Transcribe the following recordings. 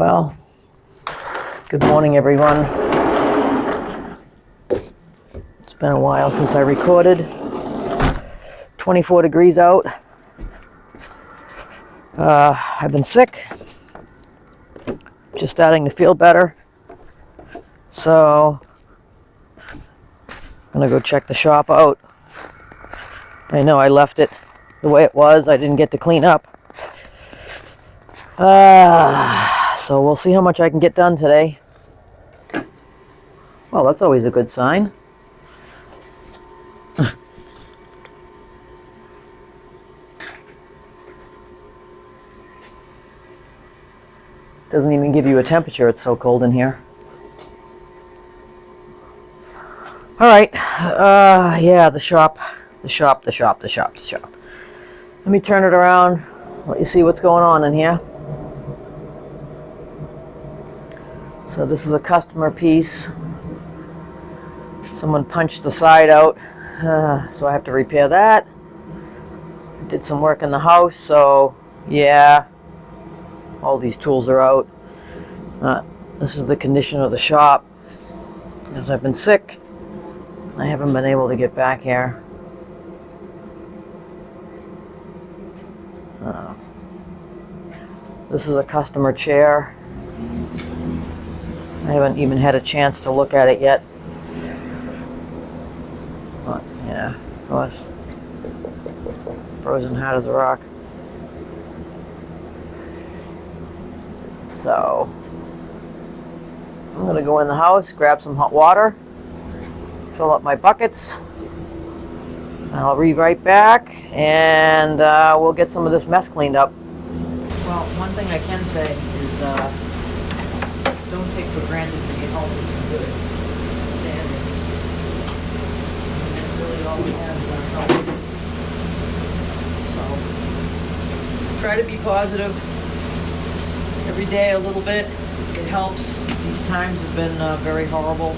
Well, good morning, everyone. It's been a while since I recorded. 24 degrees out. I've been sick. Just starting to feel better. So, I'm going to go check the shop out. I know I left it the way it was. I didn't get to clean up. So we'll see how much I can get done today. Well, that's always a good sign. Doesn't even give you a temperature, it's so cold in here. Alright, yeah, the shop. Let me turn it around, let you see what's going on in here. So this is a customer piece. Someone punched the side out, so I have to repair that. Did some work in the house, so yeah, all these tools are out. This is the condition of the shop. As I've been sick, I haven't been able to get back here. This is a customer chair. I haven't even had a chance to look at it yet. But, yeah, of course. Frozen hard as a rock. So, I'm going to go in the house, grab some hot water, fill up my buckets. I'll be right back, and we'll get some of this mess cleaned up. Well, one thing I can say is don't take for granted that your home is in good standards. And that's really all we have is our health. So, try to be positive. Every day a little bit. It helps. These times have been very horrible.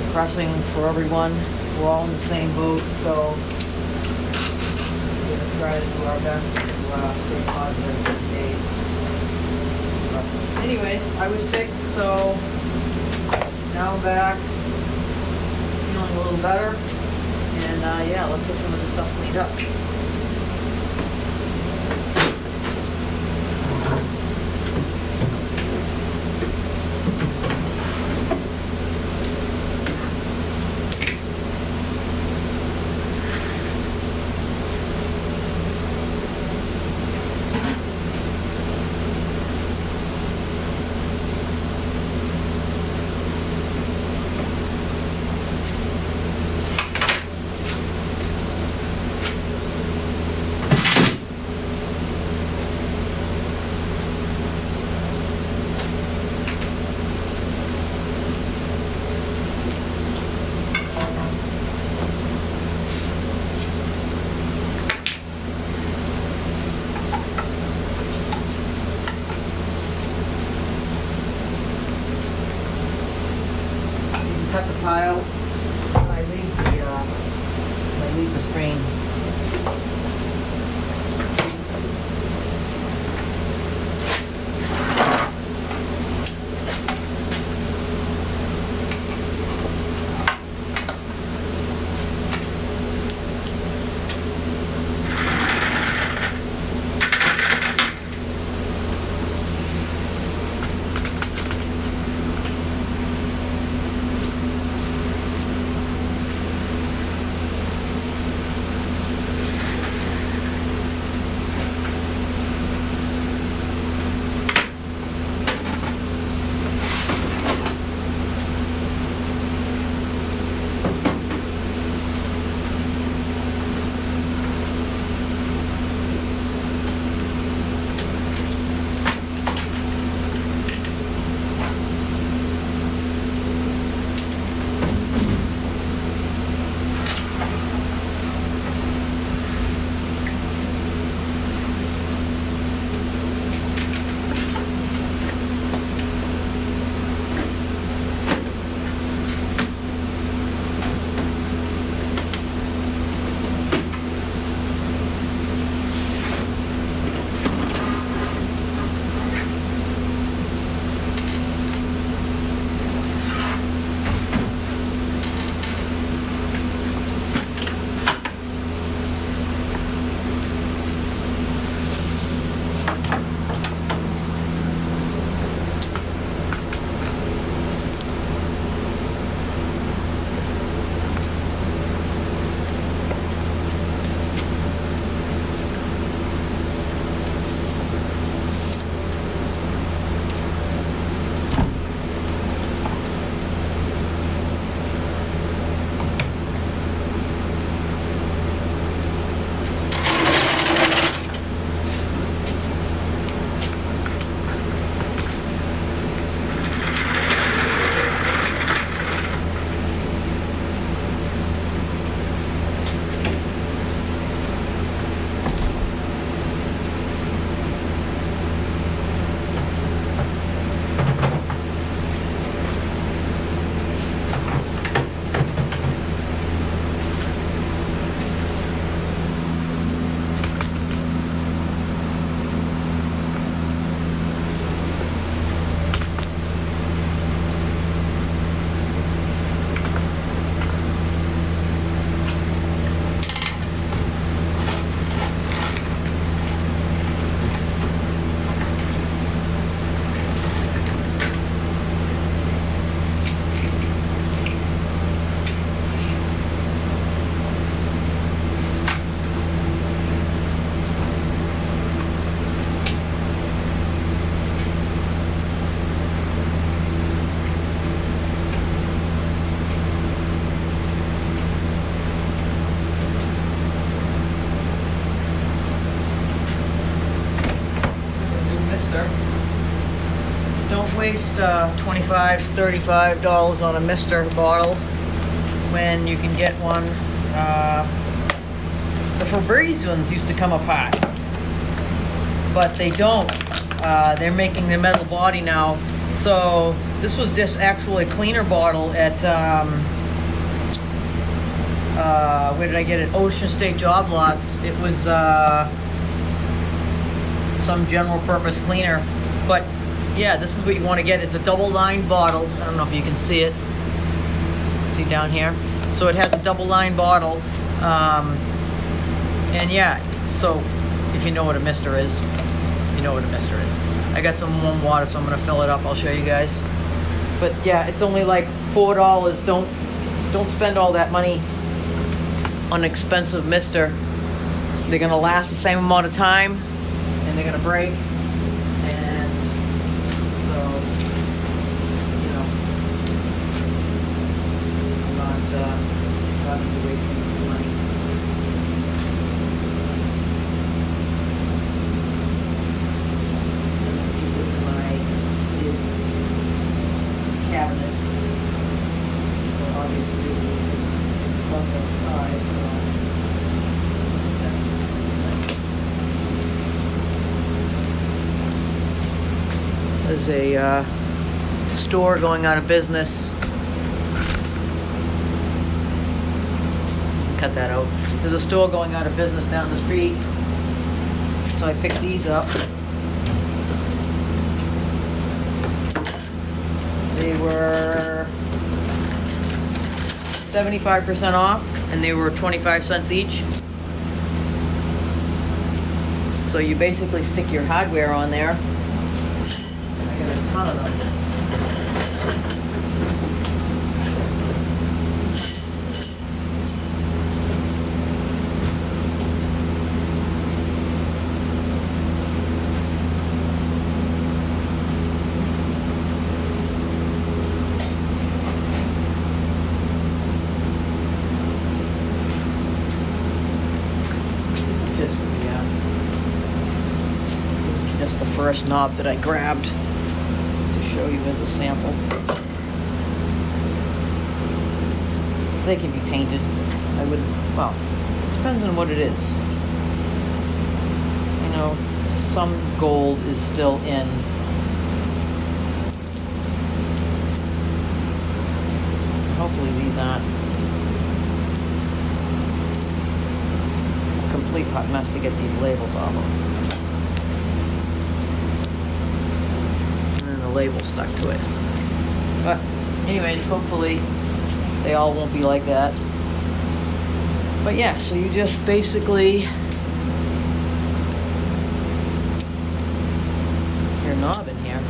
Depressing for everyone. We're all in the same boat, so we're going to try to do our best to stay positive these days. But anyways, I was sick, so now I'm back, feeling a little better, and yeah, let's get some of this stuff cleaned up. waste $25, $35 on a Mister bottle when you can get one. The Febreze ones used to come apart, but they don't. They're making the metal body now. So this was just actually a cleaner bottle at, where did I get it? Ocean State Job Lots. It was some general purpose cleaner. But yeah, this is what you want to get. It's a double lined bottle. I don't know if you can see it. See down here? So it has a double lined bottle. And yeah, so if you know what a Mister is, you know what a Mister is. I got some warm water, so I'm gonna fill it up. I'll show you guys. But yeah, it's only like $4. Don't spend all that money on expensive Mister. They're gonna last the same amount of time, and they're gonna break. And so, you know, I'm not wasting money. Keep this in my cabinet for obvious reasons, because it's plugged outside, so there's a store going out of business. Cut that out. There's a store going out of business down the street, so I picked these up. They were 75% off, and they were 25 cents each. So you basically stick your hardware on there. I got a ton of them. The first knob that I grabbed to show you as a sample. They can be painted. I would, well, it depends on what it is. You know, some gold is still in. Hopefully these aren't a complete hot mess to get these labels off of. Label stuck to it. But anyways, hopefully they all won't be like that. But yeah, so you just basically your knob in here.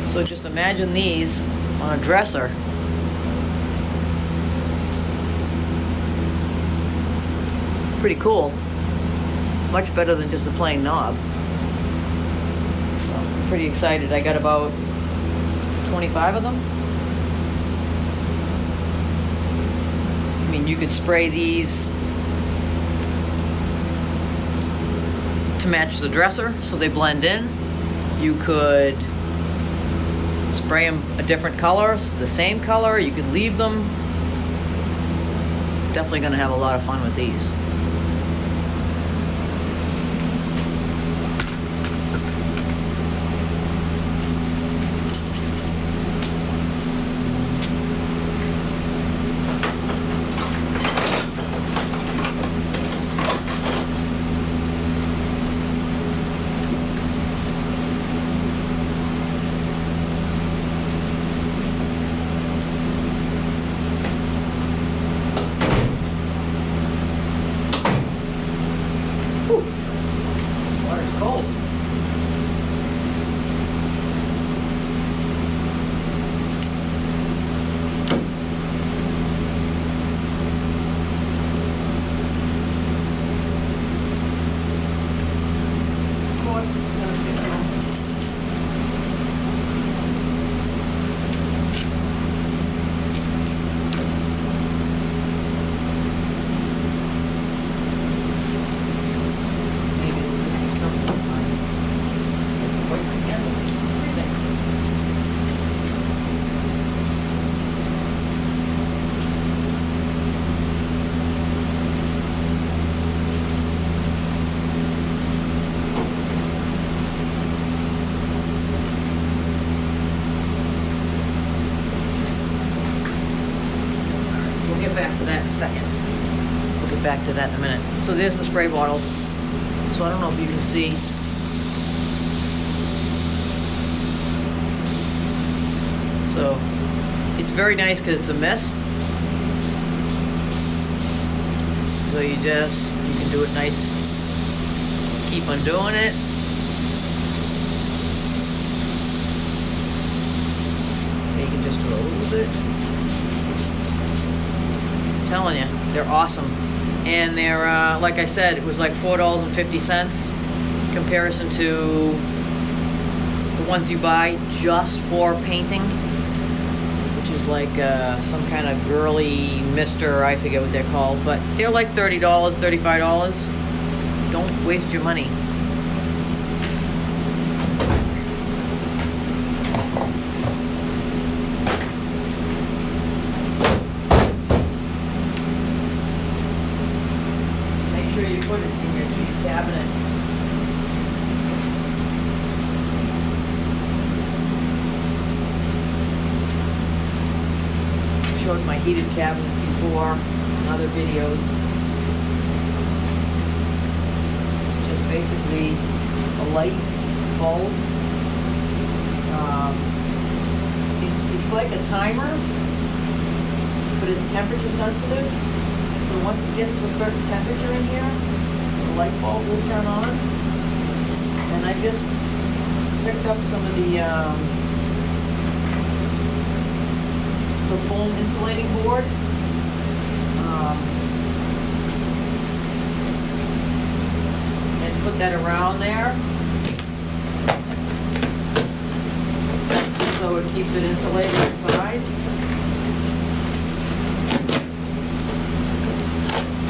So just imagine these on a dresser. Pretty cool. Much better than just a plain knob. So I'm pretty excited. I got about 25 of them. I mean, you could spray these to match the dresser so they blend in. You could spray them a different color, the same color. You could leave them. Definitely gonna have a lot of fun with these. get back to that in a second. We'll get back to that in a minute. So there's the spray bottle. So I don't know if you can see. So it's very nice because it's a mist. So you can do it nice. Keep on doing it. You can just do a little bit. I'm telling you, they're awesome. And they're, like I said, it was like $4.50 in comparison to the ones you buy just for painting, which is like some kind of girly mister, I forget what they're called, but they're like $30, $35. Don't waste your money. Make sure you put it in your heated cabinet. I've showed my heated cabinet before in other videos. Basically a light bulb. It's like a timer, but it's temperature sensitive. So once it gets to a certain temperature in here, the light bulb will turn on. And I just picked up some of the foam insulating board. Put that around there so it keeps it insulated inside.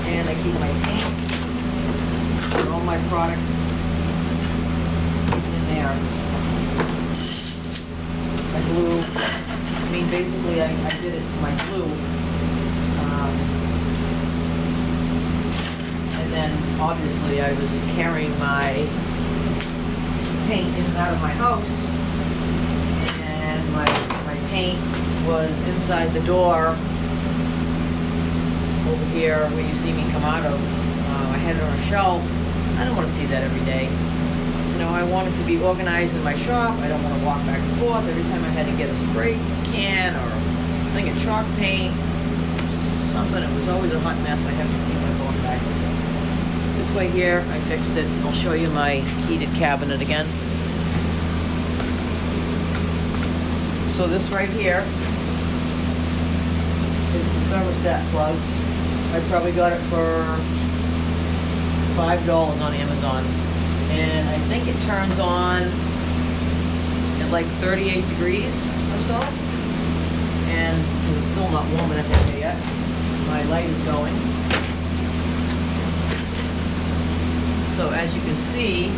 And I keep my paint and all my products in there. My glue, I mean basically I did it my glue. And then obviously I was carrying my paint in and out of my house, and my paint was inside the door over here where you see me come out of. I had it on a shelf. I don't want to see that every day. You know, I want it to be organized in my shop. I don't want to walk back and forth every time I had to get a spray can or a thing of chalk paint, something. It was always a hot mess. I have to keep on going back and forth. This way here, I fixed it. I'll show you my heated cabinet again. So this right here is the thermostat plug. I probably got it for $5 on Amazon. And I think it turns on at like 38 degrees or so. And it's still not warm enough in here yet. My light is going. So as you can see,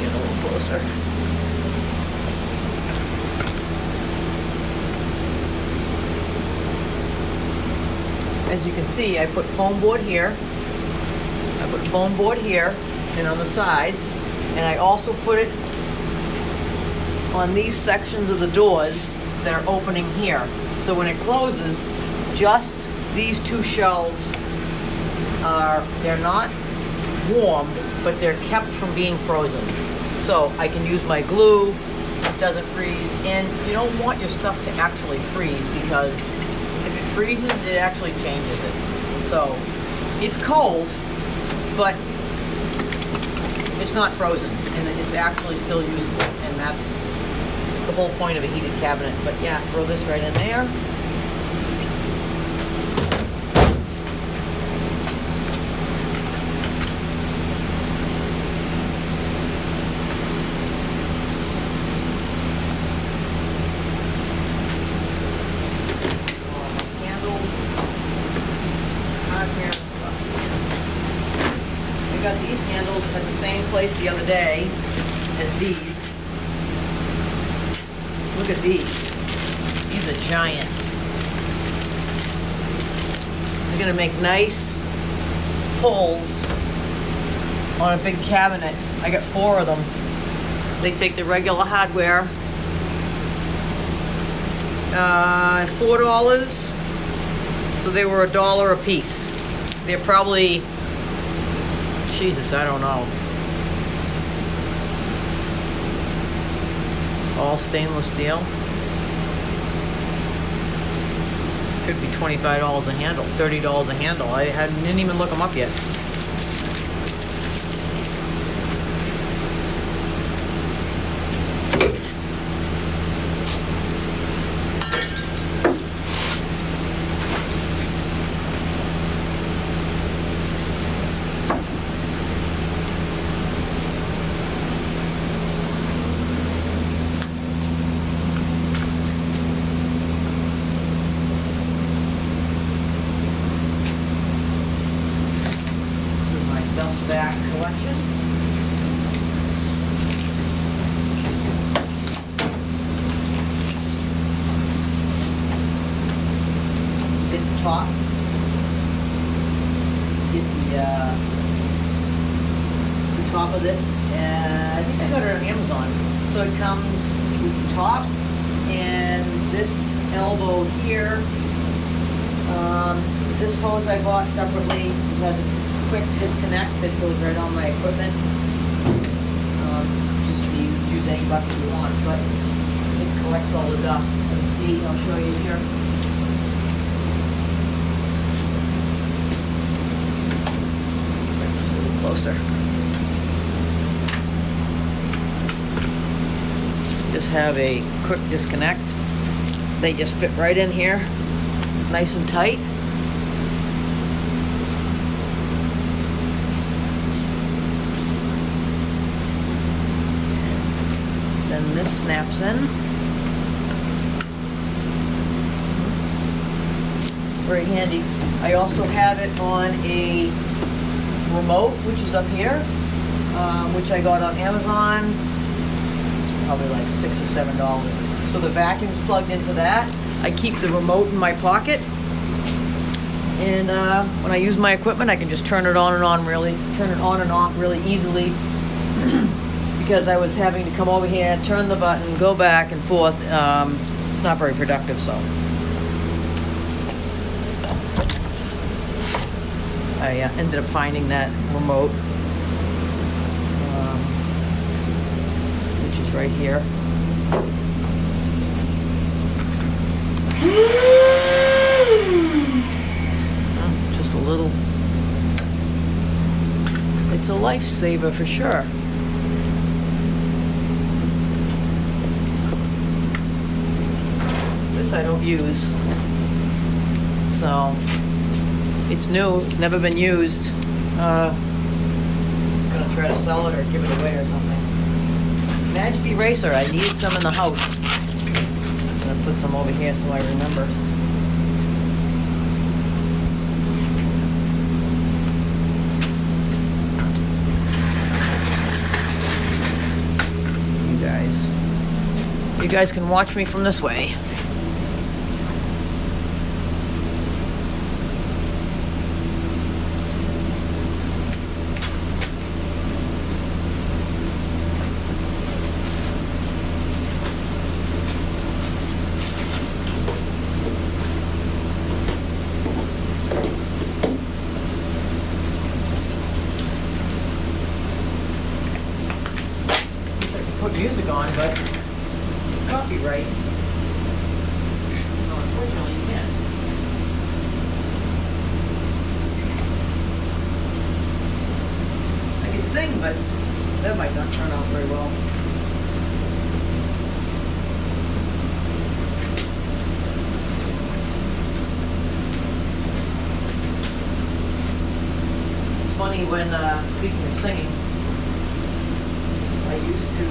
get a little closer. As you can see, I put foam board here. I put foam board here and on the sides, and I also put it on these sections of the doors that are opening here. So when it closes, just these two shelves they're not warmed, but they're kept from being frozen. So I can use my glue, it doesn't freeze, and you don't want your stuff to actually freeze, because if it freezes, it actually changes it. So it's cold, but it's not frozen, and it's actually still usable, and that's the whole point of a heated cabinet. But yeah, throw this right in there. Got these handles at the same place the other day as these. Look at these. These are giant. They're gonna make nice holes on a big cabinet. I got 4 of them. They take the regular hardware. $4, So they were $1 a piece. They're probably, Jesus, I don't know. All stainless steel. Could be $25 a handle, $30 a handle. I didn't even look them up yet. Dustback Collection. Get the top. Get the top of this. And I think I got it on Amazon. So it comes with the top and this elbow here. This hose I bought separately. It has a quick disconnect that goes right on my equipment. Just use any bucket you want, but it collects all the dust. Let's see, I'll show you here. Bring this a little closer. Just have a quick disconnect. They just fit right in here, nice and tight. Then this snaps in. Very handy. I also have it on a remote, which is up here, which I got on Amazon, probably like $6 or $7. So the vacuum's plugged into that. I keep the remote in my pocket, and when I use my equipment, I can just turn it on and off really easily. Because I was having to come over here, turn the button, go back and forth. It's not very productive, so. I ended up finding that remote, which is right here. Just a little. It's a lifesaver for sure. This I don't use, so it's new, it's never been used. I'm gonna try to sell it or give it away or something. Magic eraser, I needed some in the house. I'm gonna put some over here so I remember. You guys can watch me from this way. Put music on, but it's copyright. No, unfortunately you can't. I can sing, but that might not turn out very well. It's funny when, speaking of singing, I used to,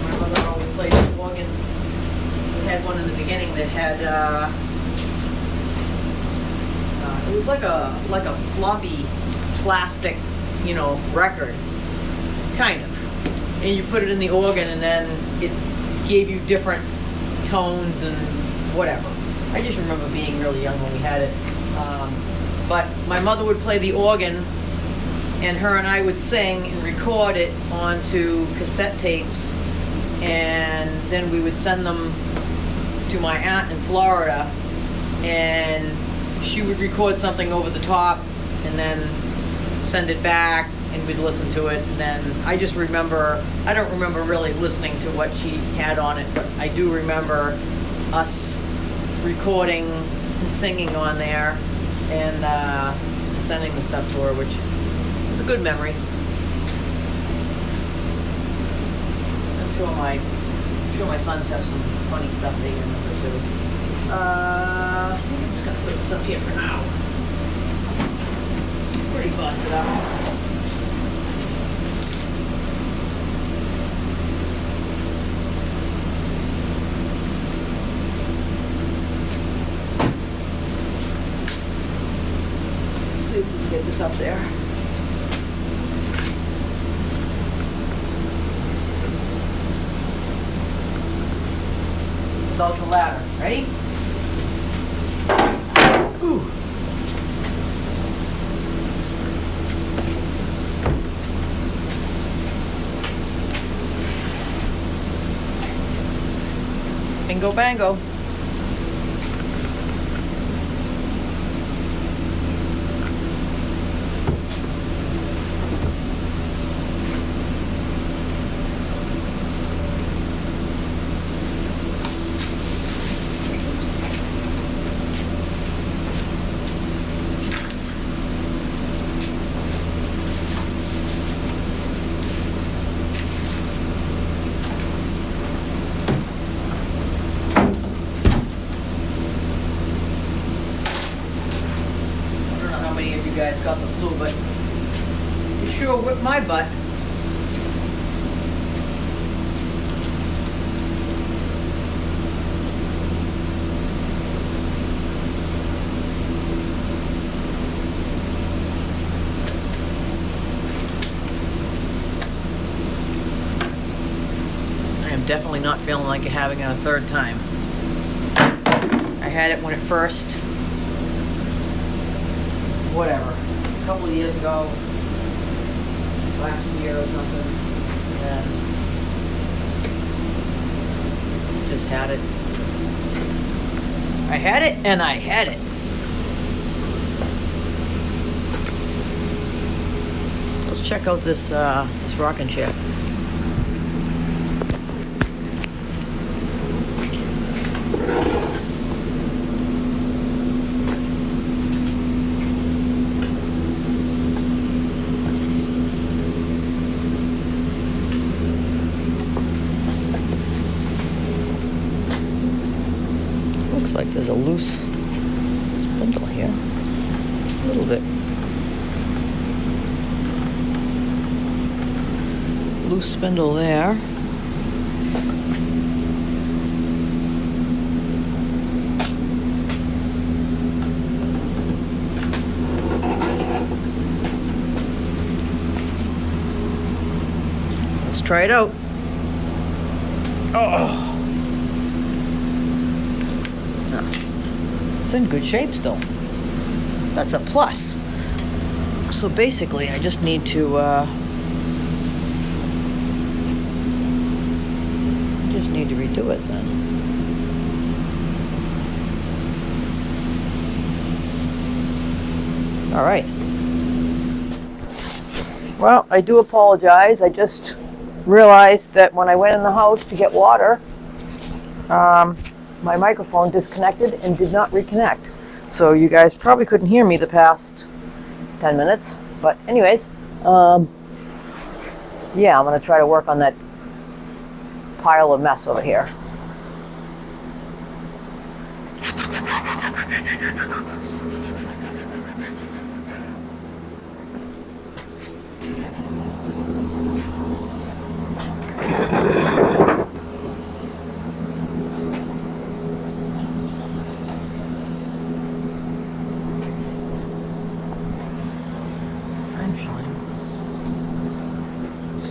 my mother always played the organ. We had one in the beginning that had, it was like a floppy plastic, record, kind of. And you put it in the organ and then it gave you different tones and whatever. I just remember being really young when we had it. But my mother would play the organ, and her and I would sing and record it onto cassette tapes, and then we would send them to my aunt in Florida, and she would record something over the top and then send it back, and we'd listen to it. And then I just remember, I don't remember really listening to what she had on it, but I do remember us recording and singing on there and sending the stuff to her, which was a good memory. I'm sure my sons have some funny stuff they remember too. I think I'm just gonna put this up here for now. It's pretty busted up. See if we can get this up there. Without the ladder. Ready? Ooh. Bingo bango. You guys got the flu, but you sure whipped my butt. I am definitely not feeling like having it a third time. I had it when it first, whatever, a couple of years ago, last year or something, and just had it. I had it and I had it. Let's check out this this rocking chair. Looks like there's a loose spindle here, a little bit. Loose spindle there. Let's try it out. Oh. It's in good shape still. That's a plus. So basically, I just need to redo it then. All right. Well, I do apologize. I just realized that when I went in the house to get water, my microphone disconnected and did not reconnect. So you guys probably couldn't hear me the past 10 minutes. But anyways, yeah, I'm going to try to work on that pile of mess over here.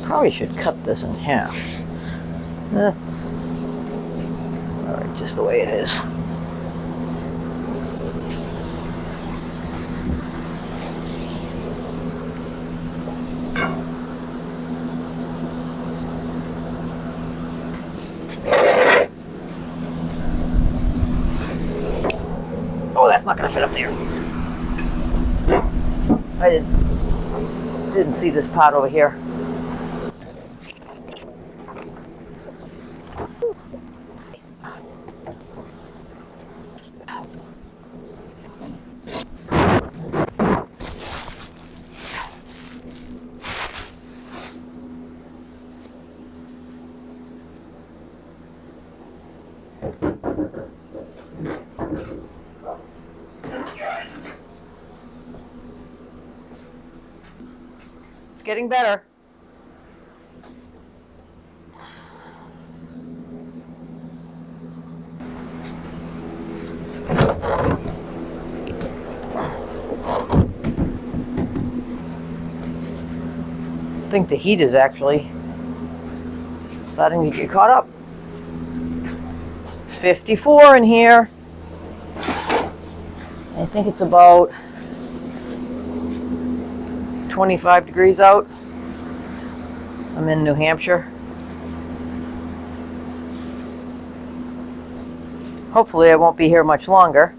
Probably should cut this in half. Alright, just the way it is. it's not gonna fit up there. I didn't see this part over here. It's getting better. I think the heat is actually starting to get caught up. 54 in here. I think it's about 25 degrees out. I'm in New Hampshire. Hopefully I won't be here much longer.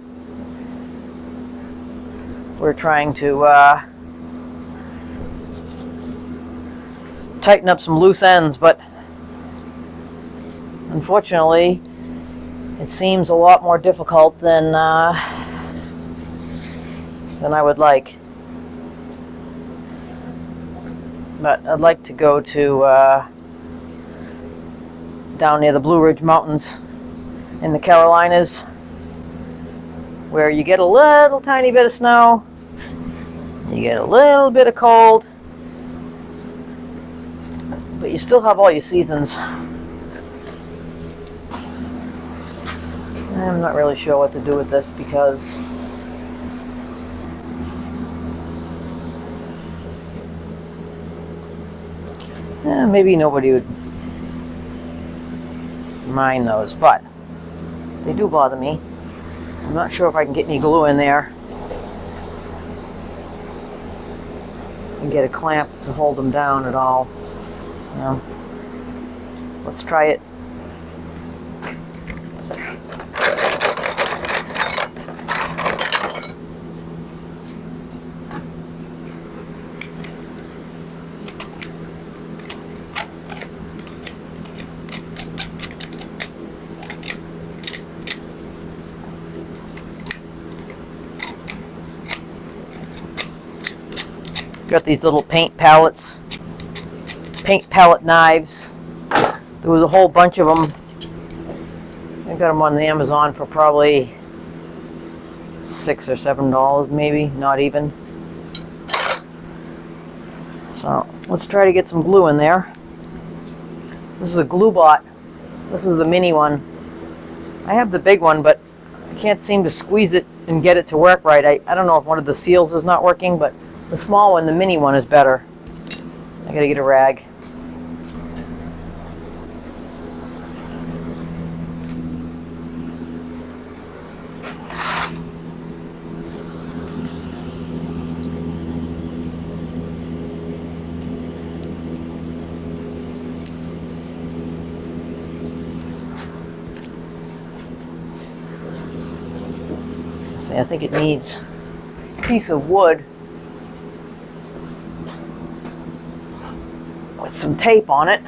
We're trying to tighten up some loose ends, but unfortunately it seems a lot more difficult than I would like. But I'd like to go to down near the Blue Ridge Mountains in the Carolinas, where you get a little tiny bit of snow, you get a little bit of cold, but you still have all your seasons. I'm not really sure what to do with this because maybe nobody would mind those, but they do bother me. I'm not sure if I can get any glue in there and get a clamp to hold them down at all. Let's try it. Got these little paint pallets, paint palette knives. There was a whole bunch of them. I got them on the Amazon for probably $6 or $7, maybe, not even. So let's try to get some glue in there. This is a glue bot. This is the mini one. I have the big one, but I can't seem to squeeze it and get it to work right. I don't know if one of the seals is not working, but the small one, the mini one, is better. I gotta get a rag. See, I think it needs a piece of wood with some tape on it,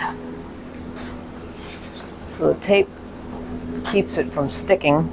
so the tape keeps it from sticking.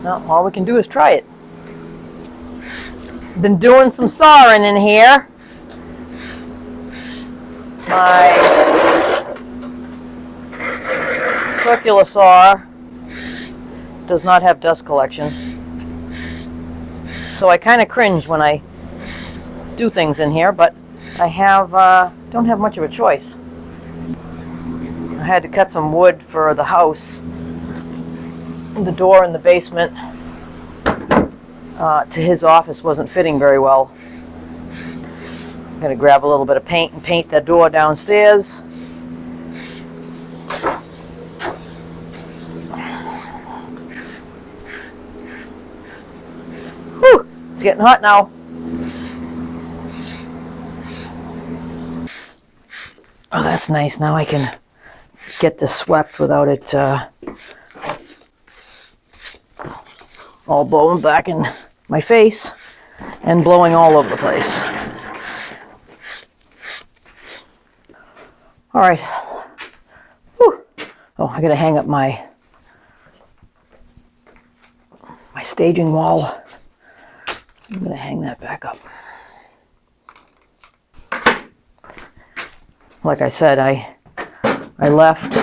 Well, all we can do is try it. Been doing some sawing in here. My circular saw does not have dust collection. So I kind of cringe when I do things in here, but I don't have much of a choice. I had to cut some wood for the house. The door in the basement to his office wasn't fitting very well. I'm going to grab a little bit of paint and paint that door downstairs. Whew, it's getting hot now. Oh, that's nice. Now I can get this swept without it all blowing back in my face and blowing all over the place. All right. Whew. Oh, I gotta hang up my staging wall. I'm gonna hang that back up. Like I said, I left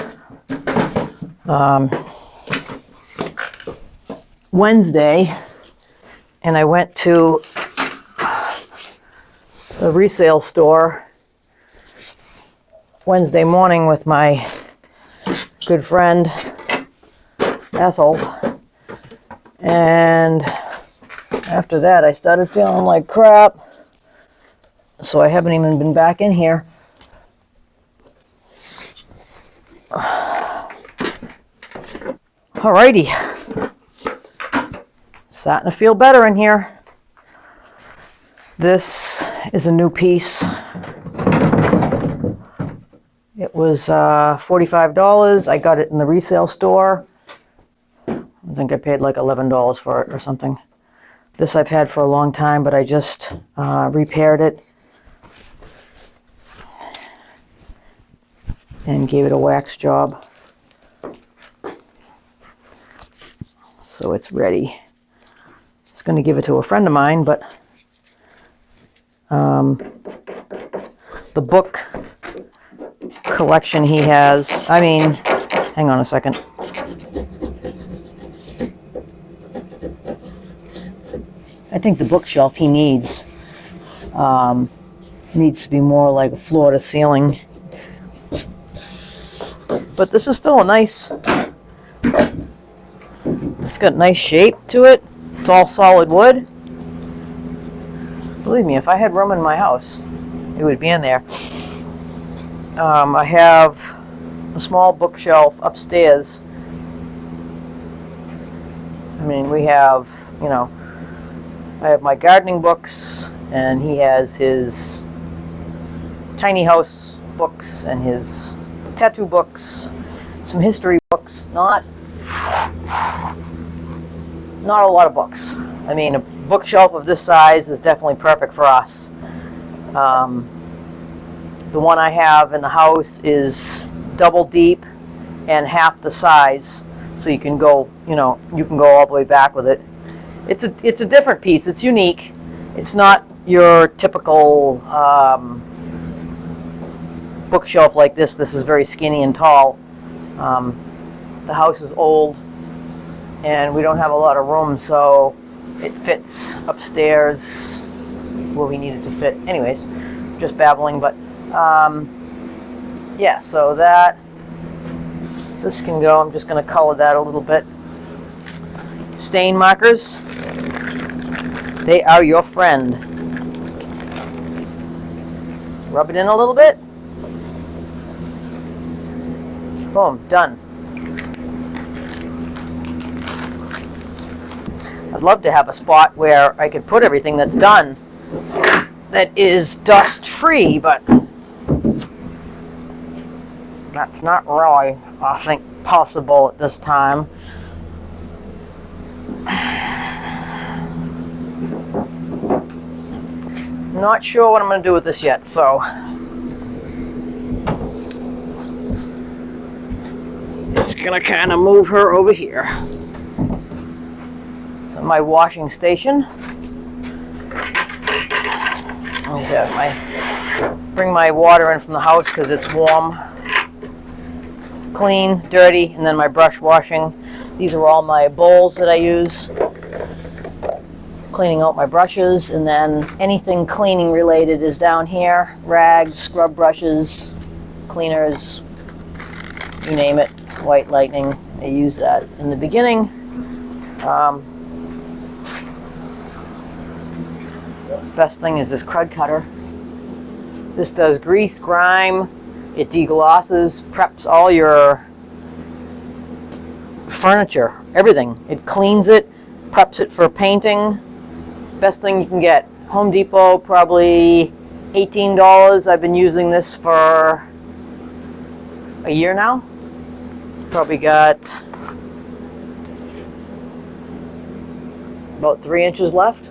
Wednesday, and I went to the resale store Wednesday morning with my good friend Ethel, and after that I started feeling like crap, so I haven't even been back in here. Alrighty, starting to feel better in here. This is a new piece. It was $45. I got it in the resale store. I think I paid like $11 for it or something. This I've had for a long time, but I just repaired it and gave it a wax job. So it's ready. I was going to give it to a friend of mine, but the book collection he has, hang on a second. I think the bookshelf he needs to be more like a floor to ceiling. But this is still a nice, it's got nice shape to it. It's all solid wood. Believe me, if I had room in my house, it would be in there. I have a small bookshelf upstairs. We have, I have my gardening books, and he has his tiny house books and his tattoo books, some history books, not a lot of books. A bookshelf of this size is definitely perfect for us. The one I have in the house is double deep and half the size, so you can go all the way back with it. It's a different piece. It's unique. It's not your typical bookshelf like this. This is very skinny and tall. The house is old, and we don't have a lot of room, so it fits upstairs where we need it to fit. Anyways, just babbling, but yeah, so this can go. I'm just going to color that a little bit. Stain markers, they are your friend. Rub it in a little bit. Boom, done. I'd love to have a spot where I could put everything that's done that is dust free, but that's not really, I think, possible at this time. Not sure what I'm going to do with this yet, so it's going to kind of move her over here. My washing station. Let me see, I bring my water in from the house because it's warm. clean, dirty, and then my brush washing. These are all my bowls that I use, cleaning out my brushes, and then anything cleaning related is down here. Rags, scrub brushes, cleaners, you name it. White Lightning, I use that in the beginning. Best thing is this crud cutter. This does grease, grime, it deglosses, preps all your furniture, everything. It cleans it, preps it for painting. Best thing you can get. Home Depot, probably $18. I've been using this for a year now. Probably got about 3 inches left.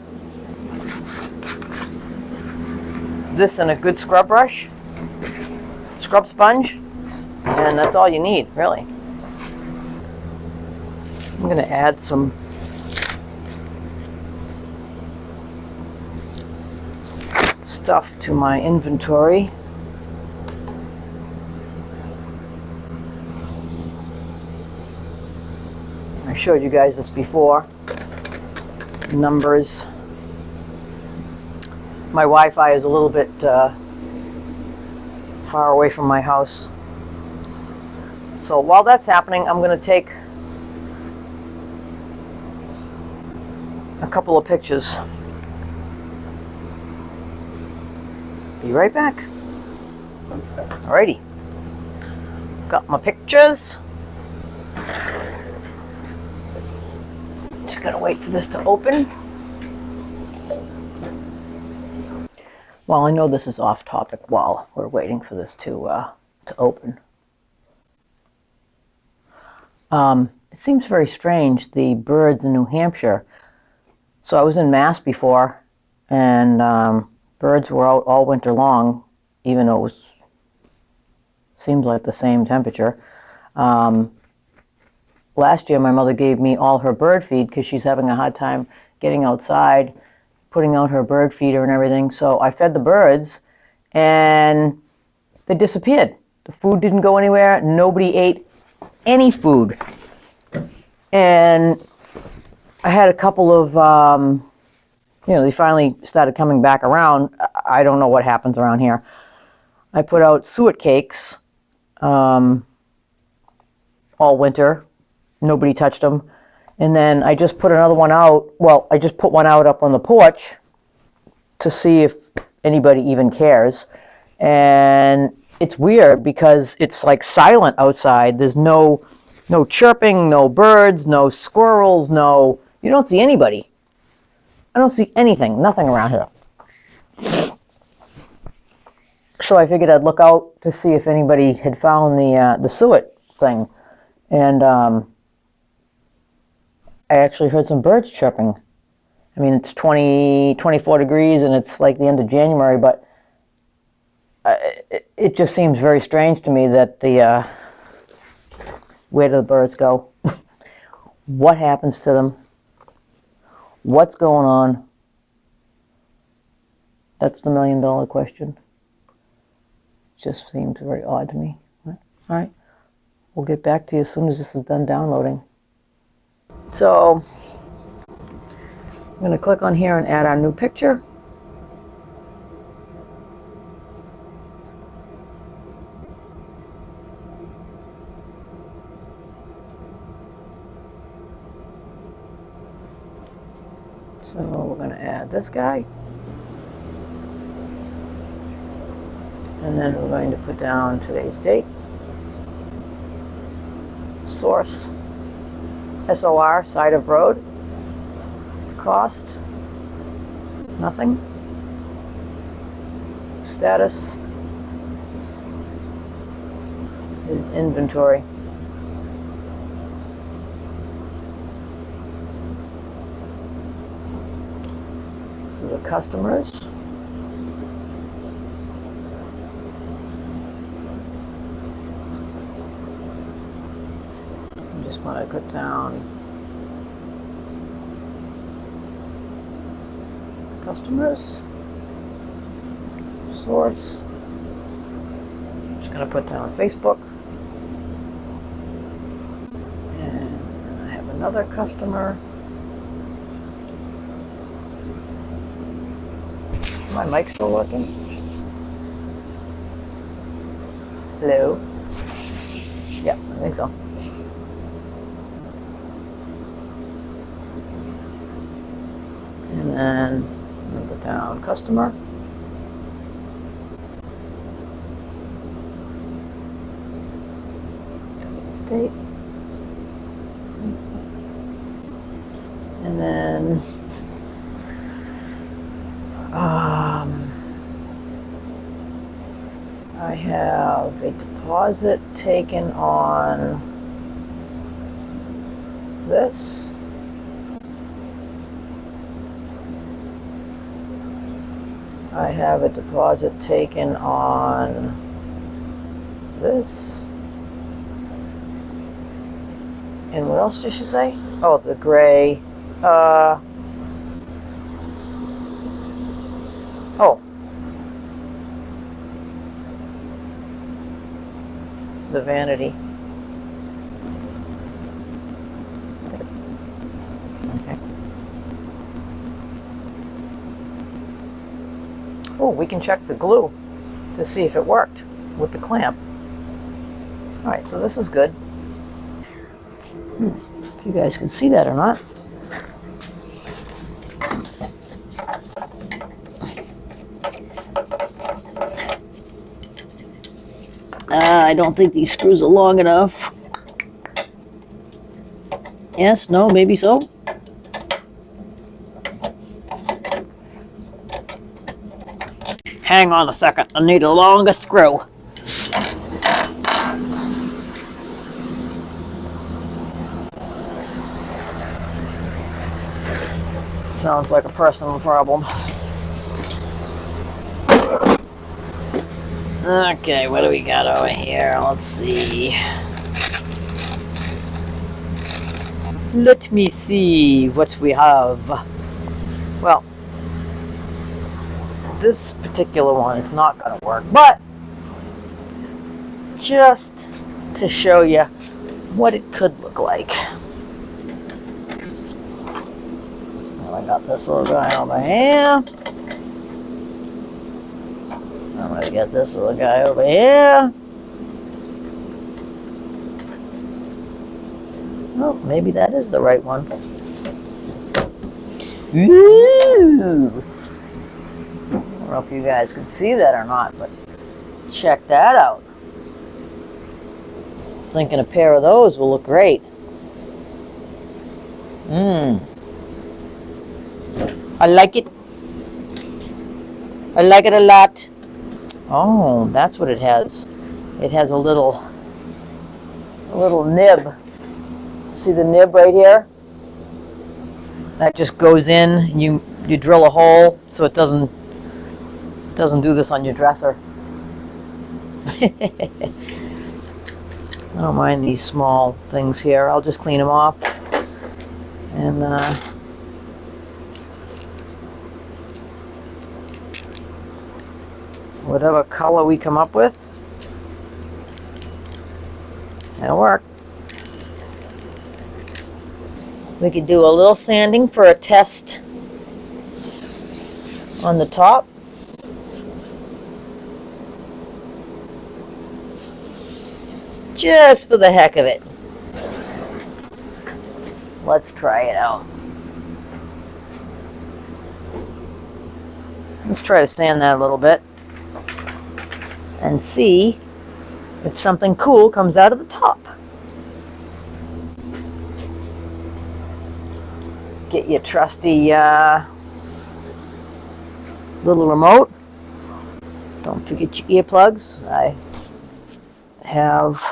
This and a good scrub brush, scrub sponge, and that's all you need, really. I'm going to add some stuff to my inventory. I showed you guys this before. Numbers. My Wi-Fi is a little bit far away from my house. So while that's happening, I'm going to take a couple of pictures. Be right back. Alrighty. Got my pictures. Just gotta wait for this to open. Well, I know this is off topic while we're waiting for this to open. It seems very strange, the birds in New Hampshire. So I was in Mass before, and birds were out all winter long, even though it seems like the same temperature. Last year, my mother gave me all her bird feed because she's having a hard time getting outside, putting out her bird feeder and everything. So I fed the birds, and they disappeared. The food didn't go anywhere. Nobody ate any food. And I had a couple of, they finally started coming back around. I don't know what happens around here. I put out suet cakes all winter. Nobody touched them. And then I just put another one out. Well, I just put one out up on the porch to see if anybody even cares. And it's weird because it's like silent outside. There's no chirping, no birds, no squirrels, you don't see anybody. I don't see anything, nothing around here. So I figured I'd look out to see if anybody had found the suet thing. And I actually heard some birds chirping. I mean, it's 24 degrees and it's like the end of January, but it just seems very strange to me that where do the birds go? What happens to them? What's going on? That's the million-dollar question. Just seems very odd to me. All right, we'll get back to you as soon as this is done downloading. So I'm going to click on here and add our new picture. So we're going to add this guy. And then we're going to put down today's date. Source. SOR, side of road. Cost. Nothing. Status is inventory. This is the customers. I just want to put down customers, source. I'm just going to put down Facebook. another customer. My mic still working? Hello? Yeah, I think so. And then another down customer. State. And then I have a deposit taken on this. I have a deposit taken on this. And what else did she say? Oh, the gray. Oh. The vanity. Okay. Oh, we can check the glue to see if it worked with the clamp. Alright, so this is good. If you guys can see that or not. I don't think these screws are long enough. Yes, no, maybe so. Hang on a second, I need a longer screw. Sounds like a personal problem. Okay, what do we got over here? Let's see. Let me see what we have. Well, this particular one is not going to work, but just to show you what it could look like. Well, I got this little guy over here. I'm going to get this little guy over here. Oh, maybe that is the right one. Ooh! I don't know if you guys can see that or not, but check that out. Thinking a pair of those will look great. I like it. I like it a lot. Oh, that's what it has. It has a little nib. See the nib right here? That just goes in, and you drill a hole so it doesn't do this on your dresser. I don't mind these small things here. I'll just clean them off. And whatever color we come up with, that'll work. We could do a little sanding for a test on the top. Just for the heck of it. Let's try it out. Let's try to sand that a little bit and see if something cool comes out of the top. Get your trusty little remote. Don't forget your earplugs. I have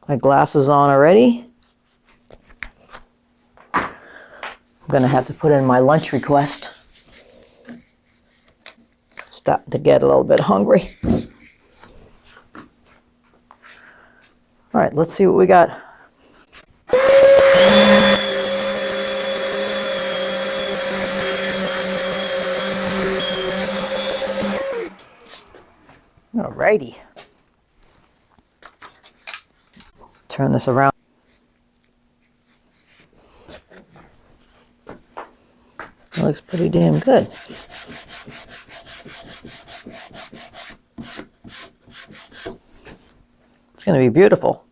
my glasses on already. I'm gonna have to put in my lunch request. Starting to get a little bit hungry. All right, let's see what we got. Alrighty. Turn this around. looks pretty damn good. It's going to be beautiful.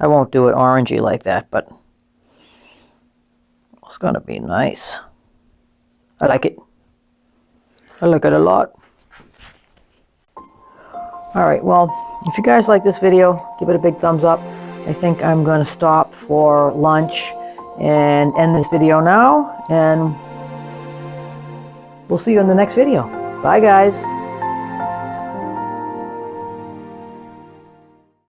I won't do it orangey like that, but it's going to be nice. I like it. I like it a lot. Alright, well, if you guys like this video, give it a big thumbs up. I think I'm going to stop for lunch and end this video now, and we'll see you in the next video. Bye, guys.